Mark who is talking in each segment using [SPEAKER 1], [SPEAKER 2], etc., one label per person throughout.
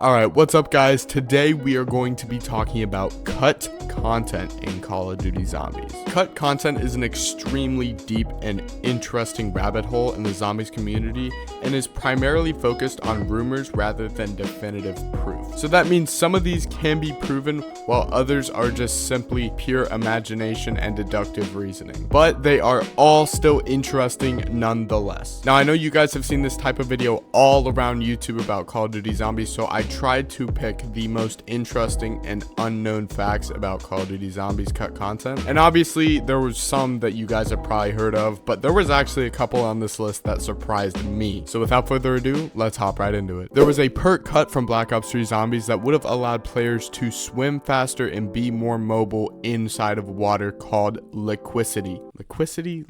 [SPEAKER 1] Alright, what's up guys? Today we are going to be talking about cut content in Call of Duty Zombies. Cut content is an extremely deep and interesting rabbit hole in the zombies community and is primarily focused on rumors rather than definitive proof. So that means some of these can be proven while others are just simply pure imagination and deductive reasoning. But they are all still interesting nonetheless. Now I know you guys have seen this type of video all around YouTube about Call of Duty Zombies, so I tried to pick the most interesting and unknown facts about Call of Duty Zombies cut content. And obviously there was some that you guys have probably heard of, but there was actually a couple on this list that surprised me. So without further ado, let's hop right into it. There was a perk cut from Black Ops 3 Zombies that would have allowed players to swim faster and be more mobile inside of water called Liquicity. Liquicity.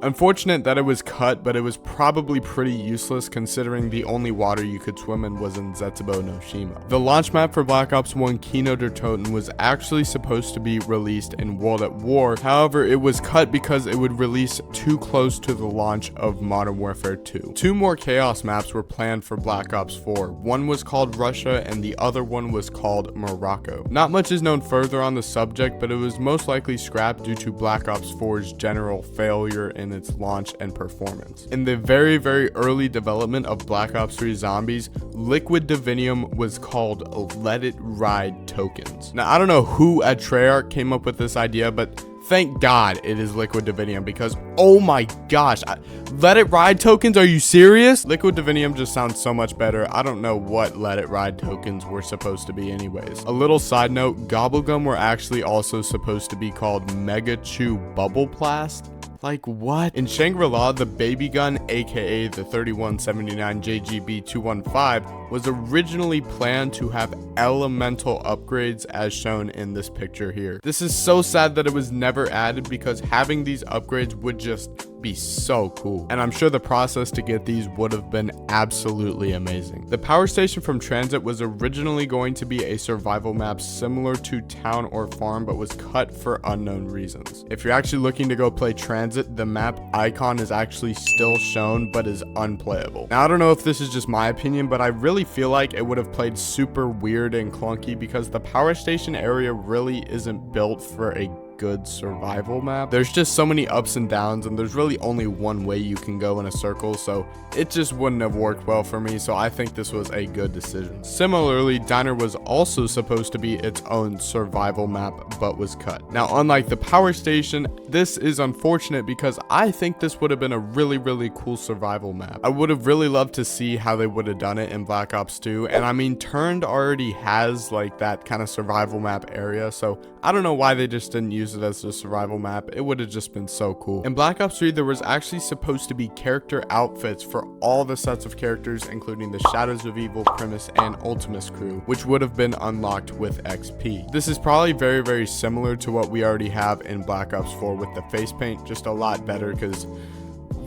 [SPEAKER 1] Unfortunate that it was cut, but it was probably pretty useless considering the only water you could swim in was in Zetsubo no Shima. The launch map for Black Ops 1 Kino der Toten was actually supposed to be released in World at War, however it was cut because it would release too close to the launch of Modern Warfare 2. Two more Chaos maps were planned for Black Ops 4. One was called Russia and the other one was called Morocco. Not much is known further on the subject, but it was most likely scrapped due to Black Ops 4's general failure in its launch and performance. In the very early development of Black Ops 3 Zombies, Liquid Divinium was called Let It Ride tokens. Now I don't know who at Treyarch came up with this idea, but thank God it is Liquid Divinium because oh my gosh, Let It Ride tokens, are you serious? Liquid Divinium just sounds so much better. I don't know what Let It Ride tokens were supposed to be anyways. A little side note, Gobblegum were actually also supposed to be called Mega Chew Bubble Blast. Like what? In Shangri-La, the baby gun, aka the 3179 JGB 215, was originally planned to have elemental upgrades as shown in this picture here. This is so sad that it was never added because having these upgrades would just be so cool, and I'm sure the process to get these would have been absolutely amazing. The power station from Transit was originally going to be a survival map similar to Town or Farm, but was cut for unknown reasons. If you're actually looking to go play Transit, the map icon is actually still shown but is unplayable. Now I don't know if this is just my opinion, but I really feel like it would have played super weird and clunky because the power station area really isn't built for a good survival map. There's just so many ups and downs and there's really only one way you can go in a circle, so it just wouldn't have worked well for me, so I think this was a good decision. Similarly, Diner was also supposed to be its own survival map but was cut. Now unlike the power station, this is unfortunate because I think this would have been a really cool survival map. I would have really loved to see how they would have done it in Black Ops 2, and I mean Turned already has like that kind of survival map area, so I don't know why they just didn't use it as a survival map. It would have just been so cool. In Black Ops 3, there was actually supposed to be character outfits for all the sets of characters, including the Shadows of Evil, Primus, and Ultimus crew, which would have been unlocked with XP. This is probably very similar to what we already have in Black Ops 4 with the face paint, just a lot better because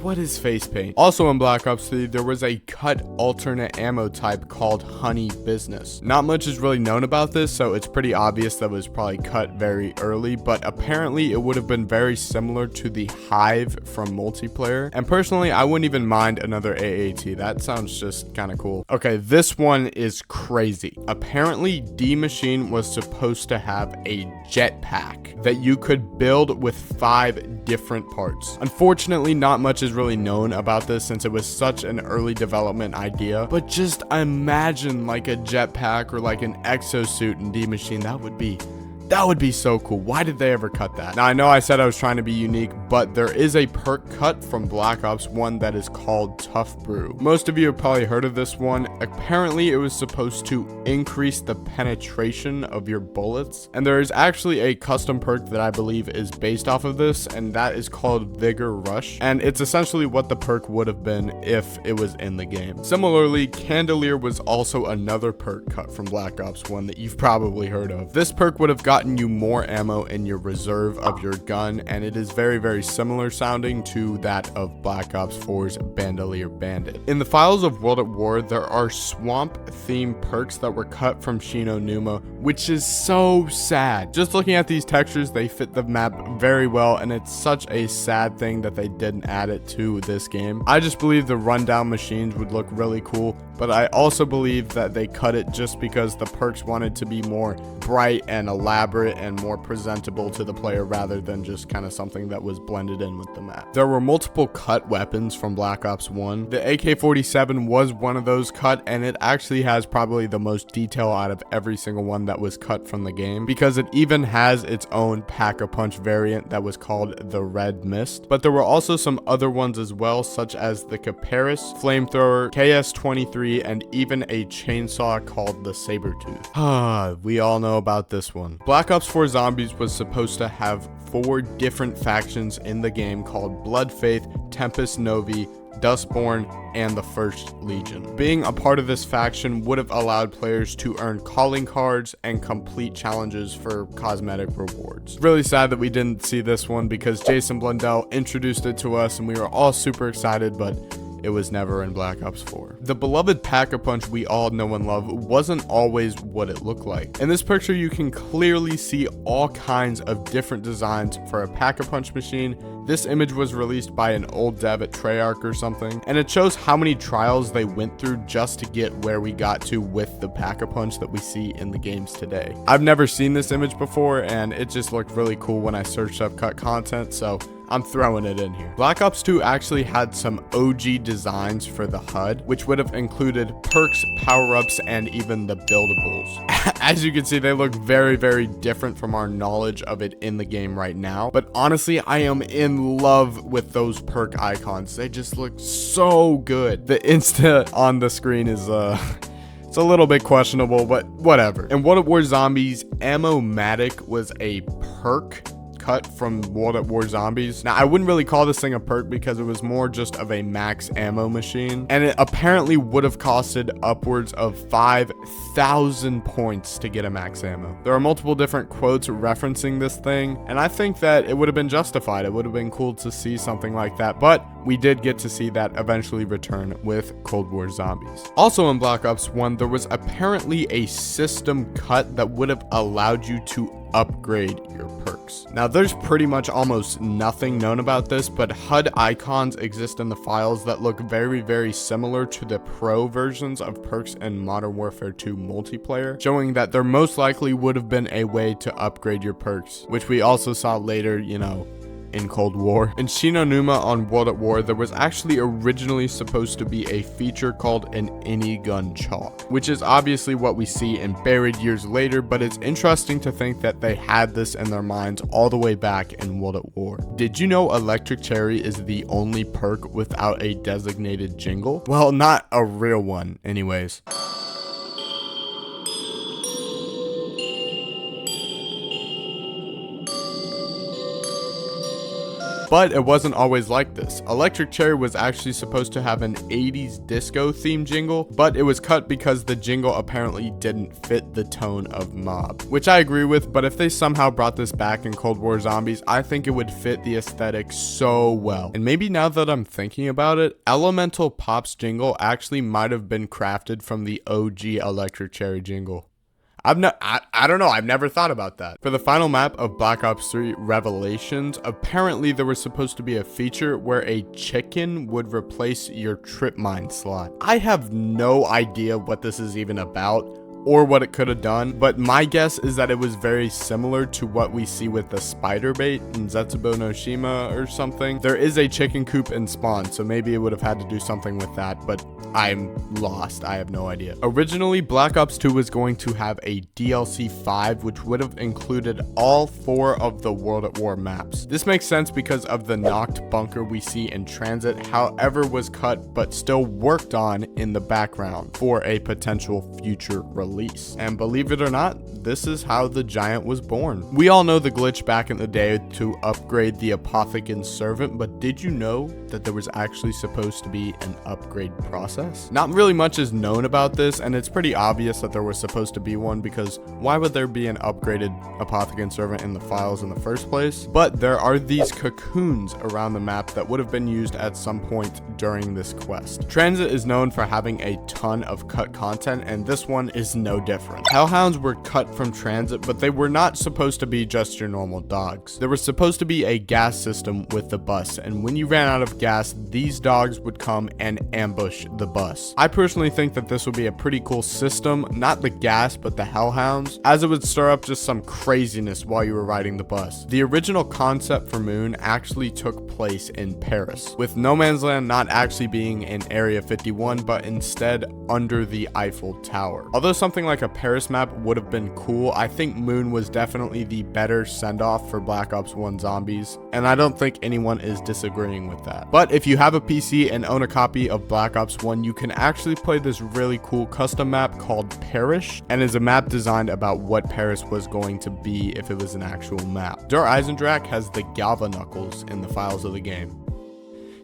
[SPEAKER 1] what is face paint? Also in Black Ops 3, there was a cut alternate ammo type called Honey Business. Not much is really known about this, so it's pretty obvious that it was probably cut very early, but apparently it would have been very similar to the Hive from multiplayer. And personally, I wouldn't even mind another AAT. That sounds just kind of cool. Okay, this one is crazy. Apparently, D Machine was supposed to have a jetpack that you could build with 5 different parts. Unfortunately, not much is really known about this since it was such an early development idea, but just imagine like a jetpack or like an exosuit in D Machine. That would be so cool. Why did they ever cut that? Now I know I said I was trying to be unique, but there is a perk cut from Black Ops 1 that is called Tough Brew. Most of you have probably heard of this one. Apparently it was supposed to increase the penetration of your bullets, and there is actually a custom perk that I believe is based off of this, and that is called Vigor Rush, and it's essentially what the perk would have been if it was in the game. Similarly, Candelier was also another perk cut from Black Ops 1 that you've probably heard of. This perk would have gotten you more ammo in your reserve of your gun, and it is very similar sounding to that of Black Ops 4's Bandolier Bandit. In the files of World at War, there are swamp themed perks that were cut from Shino Numa, which is so sad. Just looking at these textures, they fit the map very well, and it's such a sad thing that they didn't add it to this game. I just believe the rundown machines would look really cool, but I also believe that they cut it just because the perks wanted to be more bright and elaborate and more presentable to the player rather than just kind of something that was blended in with the map. There were multiple cut weapons from Black Ops 1. The AK-47 was one of those cut, and it actually has probably the most detail out of every single one that was cut from the game, because it even has its own pack-a-punch variant that was called the Red Mist. But there were also some other ones as well, such as the Caparis, Flamethrower, KS-23, and even a chainsaw called the Sabertooth. We all know about this one. Black Ops 4 Zombies was supposed to have 4 different factions in the game called Blood Faith, Tempest Novi, Dustborn, and the First Legion. Being a part of this faction would have allowed players to earn calling cards and complete challenges for cosmetic rewards. Really sad that we didn't see this one because Jason Blundell introduced it to us and we were all super excited, but it was never in Black Ops 4. The beloved Pack-a-Punch we all know and love wasn't always what it looked like. In this picture, you can clearly see all kinds of different designs for a Pack-a-Punch machine. This image was released by an old dev at Treyarch or something, and it shows how many trials they went through just to get where we got to with the Pack-a-Punch that we see in the games today. I've never seen this image before, and it just looked really cool when I searched up cut content, so I'm throwing it in here. Black Ops 2 actually had some OG designs for the HUD, which would have included perks, power-ups, and even the buildables. As you can see, they look very, very different from our knowledge of it in the game right now. But honestly, I am in love with those perk icons. They just look so good. The Insta on the screen is, it's a little bit questionable, but whatever. In World at War Zombies, Ammo-Matic was a perk cut from World at War Zombies. Now, I wouldn't really call this thing a perk because it was more just of a max ammo machine, and it apparently would have costed upwards of 5,000 points to get a max ammo. There are multiple different quotes referencing this thing, and I think that it would have been justified. It would have been cool to see something like that, but we did get to see that eventually return with Cold War Zombies. Also in Black Ops 1, there was apparently a system cut that would have allowed you to upgrade your perks. Now, there's pretty much almost nothing known about this, but HUD icons exist in the files that look very, very similar to the pro versions of perks in Modern Warfare 2 multiplayer, showing that there most likely would have been a way to upgrade your perks, which we also saw later, you know, in Cold War. In Shinonuma on World at War, there was actually originally supposed to be a feature called an any gun chalk, which is obviously what we see in Buried years later, but it's interesting to think that they had this in their minds all the way back in World at War. Did you know Electric Cherry is the only perk without a designated jingle? Well, not a real one, anyways. But it wasn't always like this. Electric Cherry was actually supposed to have an 80s disco theme jingle, but it was cut because the jingle apparently didn't fit the tone of Mob, which I agree with, but if they somehow brought this back in Cold War Zombies, I think it would fit the aesthetic so well. And maybe now that I'm thinking about it, Elemental Pop's jingle actually might have been crafted from the OG Electric Cherry jingle. I don't know, I've never thought about that. For the final map of Black Ops 3 Revelations, apparently there was supposed to be a feature where a chicken would replace your trip mine slot. I have no idea what this is even about or what it could have done, but my guess is that it was very similar to what we see with the spider bait in Zetsubo no Shima or something. There is a chicken coop in Spawn, so maybe it would have had to do something with that, but I'm lost. I have no idea. Originally, Black Ops 2 was going to have a DLC 5, which would have included all 4 of the World at War maps. This makes sense because of the knocked bunker we see in Transit, however was cut but still worked on in the background for a potential future release. And believe it or not, this is how the Giant was born. We all know the glitch back in the day to upgrade the Apothicon Servant, but did you know that there was actually supposed to be an upgrade process? Not really much is known about this, and it's pretty obvious that there was supposed to be one, because why would there be an upgraded Apothicon Servant in the files in the first place? But there are these cocoons around the map that would have been used at some point during this quest. Transit is known for having a ton of cut content, and this one is no different. Hellhounds were cut from transit, but they were not supposed to be just your normal dogs. There was supposed to be a gas system with the bus, and when you ran out of gas, these dogs would come and ambush the bus. I personally think that this would be a pretty cool system, not the gas, but the Hellhounds, as it would stir up just some craziness while you were riding the bus. The original concept for Moon actually took place in Paris, with No Man's Land not actually being in Area 51, but instead under the Eiffel Tower. Although something like a Paris map would have been cool, I think Moon was definitely the better send-off for Black Ops 1 Zombies, and I don't think anyone is disagreeing with that. But if you have a PC and own a copy of Black Ops 1, you can actually play this really cool custom map called Parish, and is a map designed about what Paris was going to be if it was an actual map. Der Eisendrache has the Galva knuckles in the files of the game.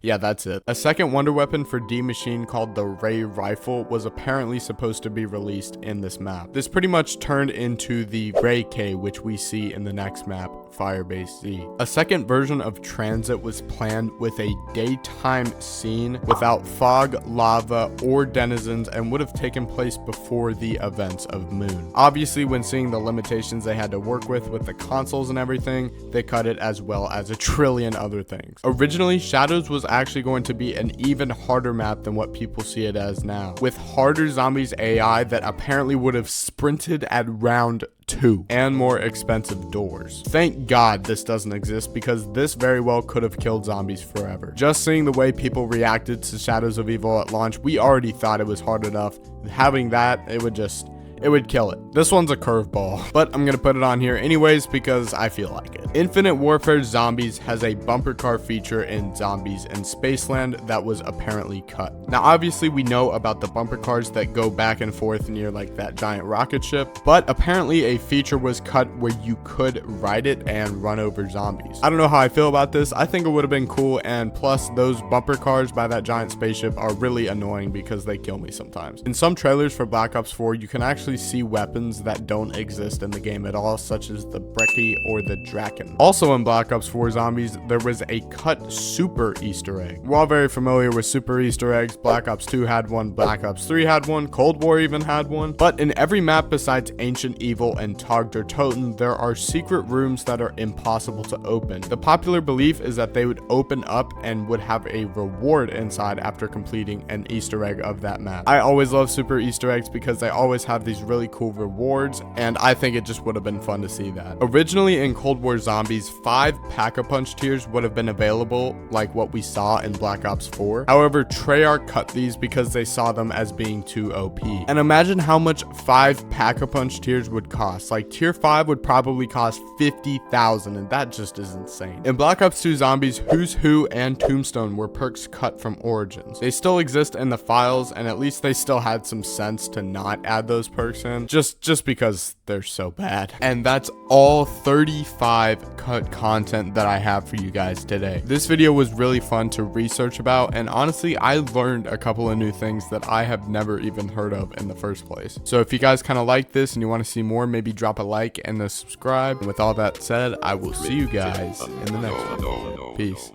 [SPEAKER 1] Yeah, that's it. A second wonder weapon for D Machine called the Ray Rifle was apparently supposed to be released in this map. This pretty much turned into the Ray K, which we see in the next map, Firebase Z. A second version of Transit was planned with a daytime scene without fog, lava, or denizens, and would have taken place before the events of Moon. Obviously, when seeing the limitations they had to work with the consoles and everything, they cut it, as well as a trillion other things. Originally, Shadows was actually going to be an even harder map than what people see it as now, with harder zombies AI that apparently would have sprinted at round 2 and more expensive doors. Thank God this doesn't exist, because this very well could have killed zombies forever. Just seeing the way people reacted to Shadows of Evil at launch, we already thought it was hard enough. Having that, it would kill it. This one's a curveball, but I'm gonna put it on here anyways because I feel like it. Infinite Warfare Zombies has a bumper car feature in Zombies in Spaceland that was apparently cut. Now obviously we know about the bumper cars that go back and forth near like that giant rocket ship, but apparently a feature was cut where you could ride it and run over zombies. I don't know how I feel about this. I think it would have been cool, and plus those bumper cars by that giant spaceship are really annoying because they kill me sometimes. In some trailers for Black Ops 4, you can actually see weapons that don't exist in the game at all, such as the Brecci or the Draken. Also in Black Ops 4 Zombies, there was a cut super Easter egg. We're all very familiar with super Easter eggs. Black Ops 2 had one, Black Ops 3 had one, Cold War even had one. But in every map besides Ancient Evil and Tag der Toten, there are secret rooms that are impossible to open. The popular belief is that they would open up and would have a reward inside after completing an Easter egg of that map. I always love super Easter eggs because they always have these really cool rewards, and I think it just would have been fun to see that. Originally in Cold War Zombies, 5 Pack-a-Punch tiers would have been available, like what we saw in Black Ops 4. However, Treyarch cut these because they saw them as being too OP. And imagine how much 5 Pack-a-Punch tiers would cost. Like tier 5 would probably cost 50,000, and that just is insane. In Black Ops 2 Zombies, Who's Who and Tombstone were perks cut from Origins. They still exist in the files, and at least they still had some sense to not add those perks in, just because they're so bad. And that's all 35 cut content that I have for you guys today. This video was really fun to research about, and honestly I learned a couple of new things that I have never even heard of in the first place. So if you guys kind of like this and you want to see more, maybe drop a like and a subscribe. And with all that said, I will see you guys in the next one. Peace.